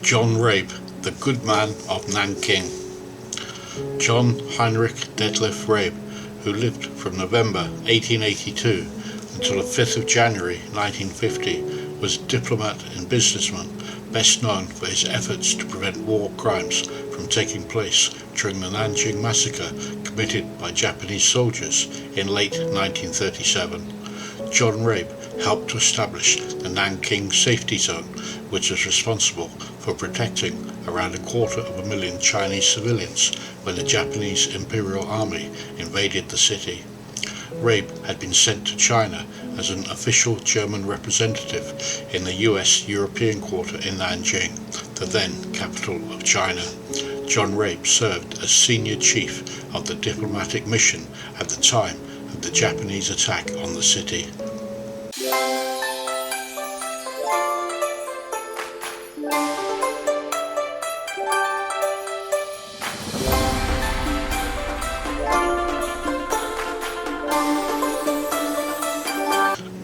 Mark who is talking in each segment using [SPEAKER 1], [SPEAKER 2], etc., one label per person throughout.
[SPEAKER 1] John Rabe, the Good Man of Nanking. John Heinrich Detlef Rabe, who lived from November 1882 until the 5th of January 1950, was a diplomat and businessman best known for his efforts to prevent war crimes from taking place during the Nanjing Massacre committed by Japanese soldiers in late 1937. John Rabe helped to establish the Nanking Safety Zone, which was responsible for protecting around 250,000 Chinese civilians when the Japanese Imperial Army invaded the city. Rabe had been sent to China as an official German representative in the US European Quarter in Nanjing, the then capital of China. John Rabe served as senior chief of the diplomatic mission at the time of the Japanese attack on the city.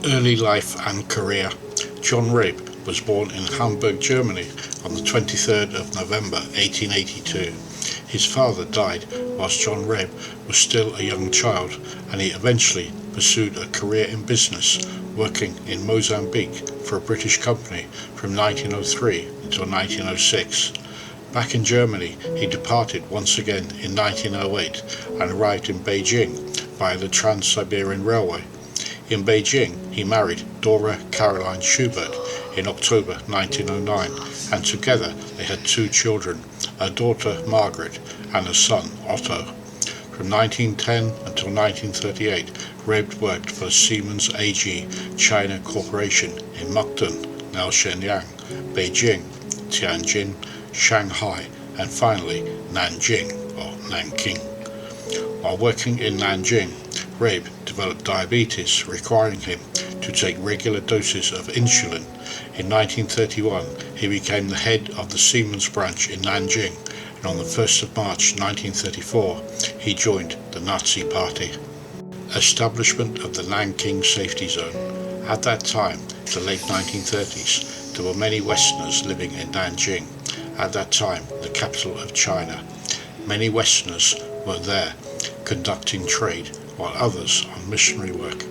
[SPEAKER 1] Early life and career. John Rabe was born in Hamburg, Germany on the 23rd of November 1882. His father died whilst John Rabe was still a young child, and he eventually pursued a career in business, working in Mozambique for a British company from 1903 until 1906. Back in Germany, he departed once again in 1908 and arrived in Beijing via the Trans-Siberian Railway. In Beijing, he married Dora Caroline Schubert in October 1909, and together they had 2 children, a daughter Margaret and a son Otto. From 1910 until 1938, Rabe worked for Siemens AG China Corporation in Mukden, now Shenyang, Beijing, Tianjin, Shanghai, and finally Nanjing, or Nanking. While working in Nanjing, Rabe developed diabetes, requiring him to take regular doses of insulin. In 1931, he became the head of the Siemens branch in Nanjing, and on the 1st of March 1934, he joined the Nazi Party. Establishment of the Nanking Safety Zone. At that time, the late 1930s, there were many Westerners living in Nanjing, at that time the capital of China. Many Westerners were there conducting trade, while others on missionary work.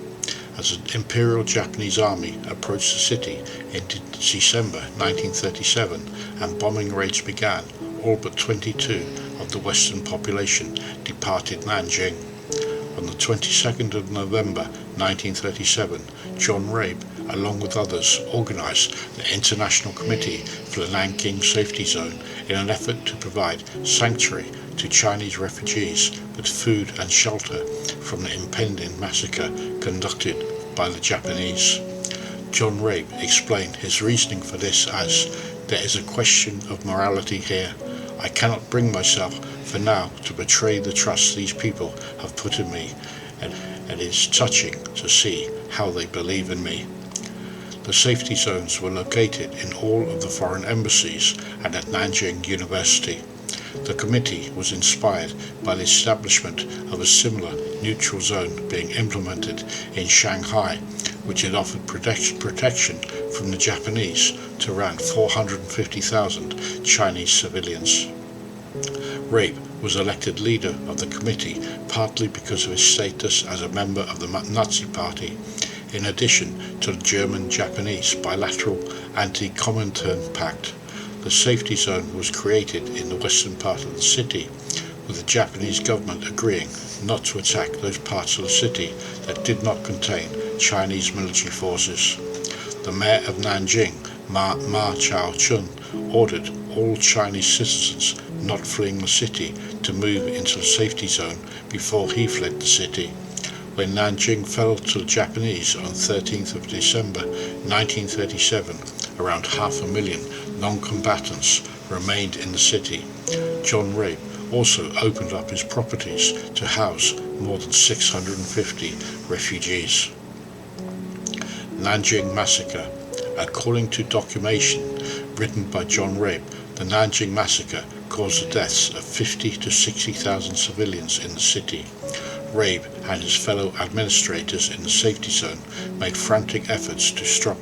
[SPEAKER 1] As the Imperial Japanese Army approached the city in December 1937 and bombing raids began, all but 22 of the Western population departed Nanjing. On the 22nd of November 1937, John Rabe, along with others, organised the International Committee for the Nanking Safety Zone in an effort to provide sanctuary to Chinese refugees with food and shelter from the impending massacre conducted by the Japanese. John Rabe explained his reasoning for this as, "There is a question of morality here. I cannot bring myself for now to betray the trust these people have put in me, and it is touching to see how they believe in me." The safety zones were located in all of the foreign embassies and at Nanjing University. The committee was inspired by the establishment of a similar neutral zone being implemented in Shanghai, which had offered protection from the Japanese to around 450,000 Chinese civilians. Rabe was elected leader of the committee partly because of his status as a member of the Nazi Party, in addition to the German-Japanese bilateral anti-Comintern pact. The safety zone was created in the western part of the city, with the Japanese government agreeing not to attack those parts of the city that did not contain Chinese military forces. The mayor of Nanjing, Ma Chao-chun, ordered all Chinese citizens not fleeing the city to move into the safety zone before he fled the city. When Nanjing fell to the Japanese on 13th of December 1937, around 500,000 non-combatants remained in the city. John Rabe also opened up his properties to house more than 650 refugees. Nanjing Massacre. According to documentation written by John Rabe, the Nanjing Massacre caused the deaths of 50 to 60,000 civilians in the city. Rabe and his fellow administrators in the safety zone made frantic efforts to stop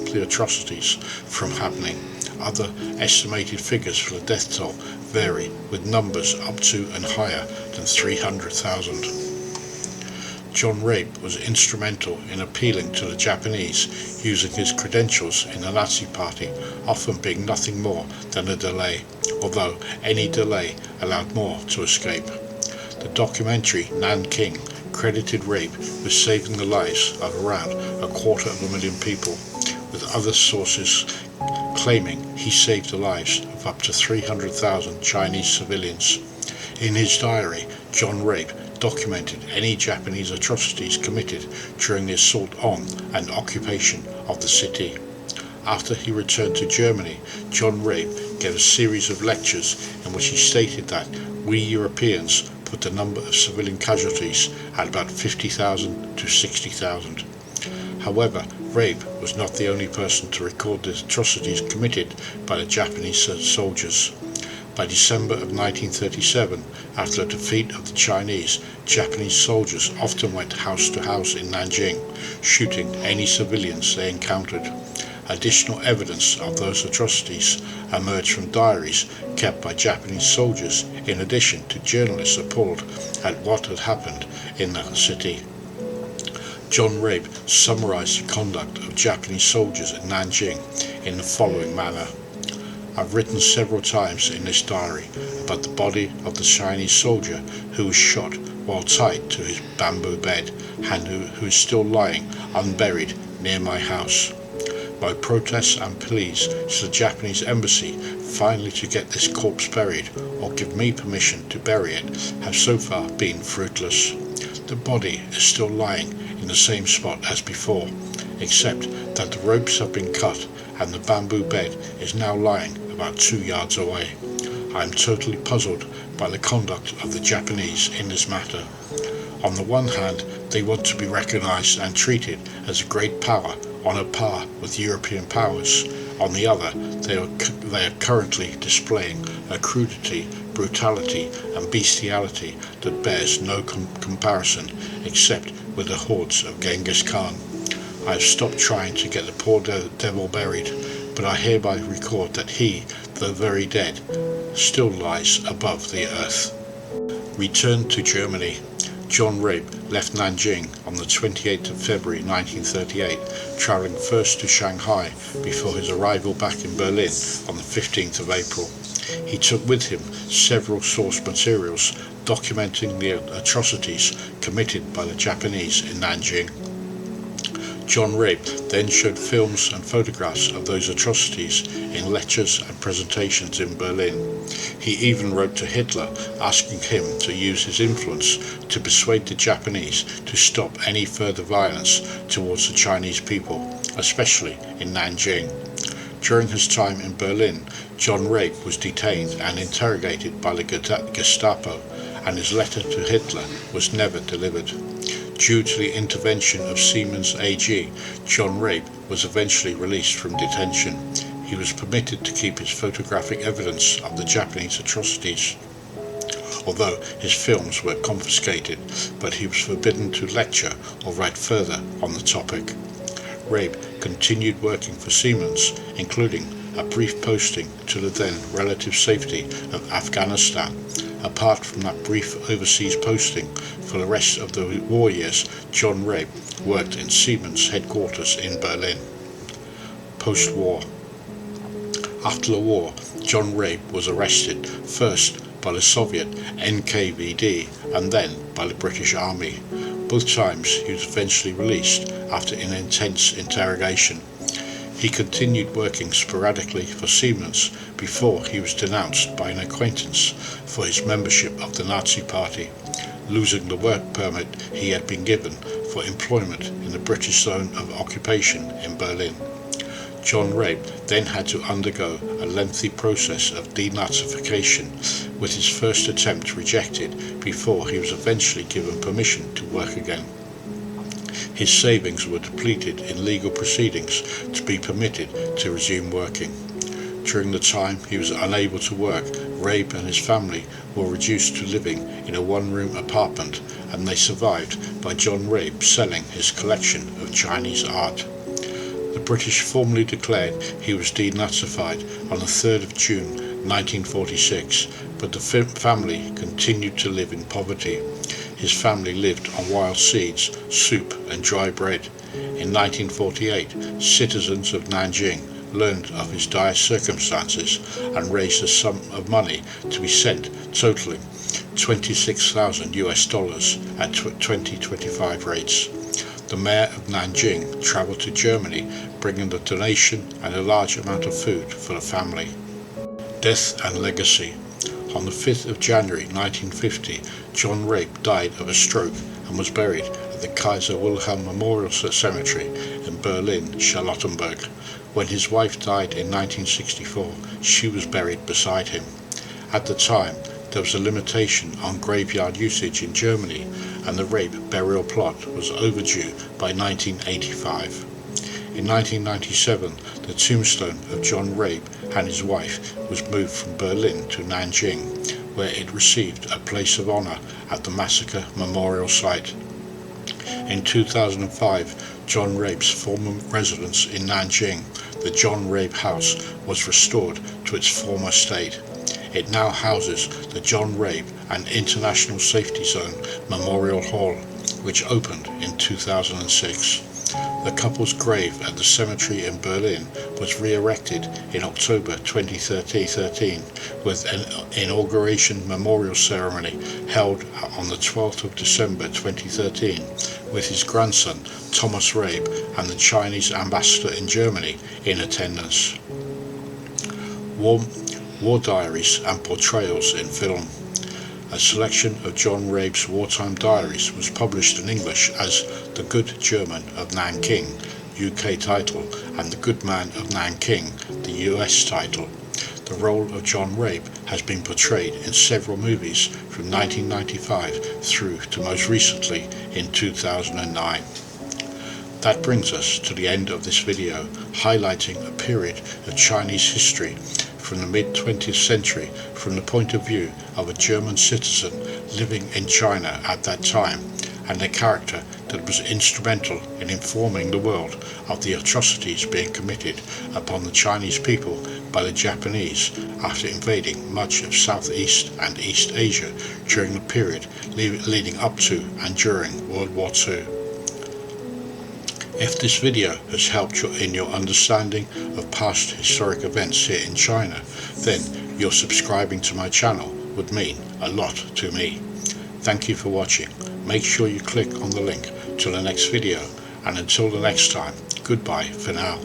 [SPEAKER 1] the atrocities from happening. Other estimated figures for the death toll vary, with numbers up to and higher than 300,000. John Rabe was instrumental in appealing to the Japanese, using his credentials in the Nazi Party often being nothing more than a delay, although any delay allowed more to escape. The documentary Nanking credited Rabe with saving the lives of around 250,000 people, with other sources claiming he saved the lives of up to 300,000 Chinese civilians. In his diary, John Rabe documented any Japanese atrocities committed during the assault on and occupation of the city. After he returned to Germany, John Rabe gave a series of lectures in which he stated that we Europeans put the number of civilian casualties at about 50,000 to 60,000. However, Rabe was not the only person to record the atrocities committed by the Japanese soldiers. By December of 1937, after the defeat of the Chinese, Japanese soldiers often went house to house in Nanjing, shooting any civilians they encountered. Additional evidence of those atrocities emerged from diaries kept by Japanese soldiers, in addition to journalists appalled at what had happened in the city. John Rabe summarized the conduct of Japanese soldiers in Nanjing in the following manner. I've written several times in this diary about the body of the Chinese soldier who was shot while tied to his bamboo bed and who is still lying unburied near my house. My protests and pleas to the Japanese embassy finally to get this corpse buried or give me permission to bury it have so far been fruitless. The body is still lying in the same spot as before, except that the ropes have been cut and the bamboo bed is now lying about 2 yards away. I am totally puzzled by the conduct of the Japanese in this matter. On the one hand, they want to be recognized and treated as a great power on a par with European powers. On the other, they are currently displaying a crudity, brutality and bestiality that bears no comparison except with the hordes of Genghis Khan. I have stopped trying to get the poor devil buried, but I hereby record that he, though very dead, still lies above the earth. Returned to Germany. John Rabe left Nanjing on the 28th of February 1938, travelling first to Shanghai before his arrival back in Berlin on the 15th of April. He took with him several source materials documenting the atrocities committed by the Japanese in Nanjing. John Rabe then showed films and photographs of those atrocities in lectures and presentations in Berlin. He even wrote to Hitler asking him to use his influence to persuade the Japanese to stop any further violence towards the Chinese people, especially in Nanjing. During his time in Berlin, John Rabe was detained and interrogated by the Gestapo, and his letter to Hitler was never delivered. Due to the intervention of Siemens AG, John Rabe was eventually released from detention. He was permitted to keep his photographic evidence of the Japanese atrocities, although his films were confiscated, but he was forbidden to lecture or write further on the topic. Rabe continued working for Siemens, including a brief posting to the then relative safety of Afghanistan. Apart from that brief overseas posting, for the rest of the war years, John Rabe worked in Siemens headquarters in Berlin. Post-war. After the war, John Rabe was arrested, first by the Soviet NKVD and then by the British Army. Both times he was eventually released after an intense interrogation. He continued working sporadically for Siemens before he was denounced by an acquaintance for his membership of the Nazi Party, losing the work permit he had been given for employment in the British zone of occupation in Berlin. John Rabe then had to undergo a lengthy process of denazification, with his first attempt rejected before he was eventually given permission to work again. His savings were depleted in legal proceedings to be permitted to resume working. During the time he was unable to work, Rabe and his family were reduced to living in a one-room apartment, and they survived by John Rabe selling his collection of Chinese art. The British formally declared he was denazified on the 3rd of June 1946, but the family continued to live in poverty. His family lived on wild seeds, soup and dry bread. In 1948, citizens of Nanjing learned of his dire circumstances and raised a sum of money to be sent, totaling $26,000 at 2025 rates. The mayor of Nanjing travelled to Germany, bringing the donation and a large amount of food for the family. Death and legacy. On the 5th of January 1950, John Rabe died of a stroke and was buried at the Kaiser Wilhelm Memorial Cemetery in Berlin-Charlottenburg. When his wife died in 1964, she was buried beside him. At the time, there was a limitation on graveyard usage in Germany, and the Rabe burial plot was overdue by 1985. In 1997, the tombstone of John Rabe and his wife was moved from Berlin to Nanjing, where it received a place of honour at the Massacre Memorial Site. In 2005, John Rabe's former residence in Nanjing, the John Rabe House, was restored to its former state. It now houses the John Rabe and International Safety Zone Memorial Hall, which opened in 2006. The couple's grave at the cemetery in Berlin was re-erected in October 2013 with an inauguration memorial ceremony held on the 12th of December 2013 with his grandson Thomas Rabe and the Chinese ambassador in Germany in attendance. War diaries and portrayals in film. A selection of John Rabe's wartime diaries was published in English as The Good German of Nanking, UK title, and The Good Man of Nanking, the US title. The role of John Rabe has been portrayed in several movies from 1995 through to most recently in 2009. That brings us to the end of this video, highlighting a period of Chinese history from the mid-20th century from the point of view of a German citizen living in China at that time, and a character that was instrumental in informing the world of the atrocities being committed upon the Chinese people by the Japanese after invading much of Southeast and East Asia during the period leading up to and during World War II. If this video has helped you in your understanding of past historic events here in China, then your subscribing to my channel would mean a lot to me. Thank you for watching. Make sure you click on the link to the next video, and until the next time, goodbye for now.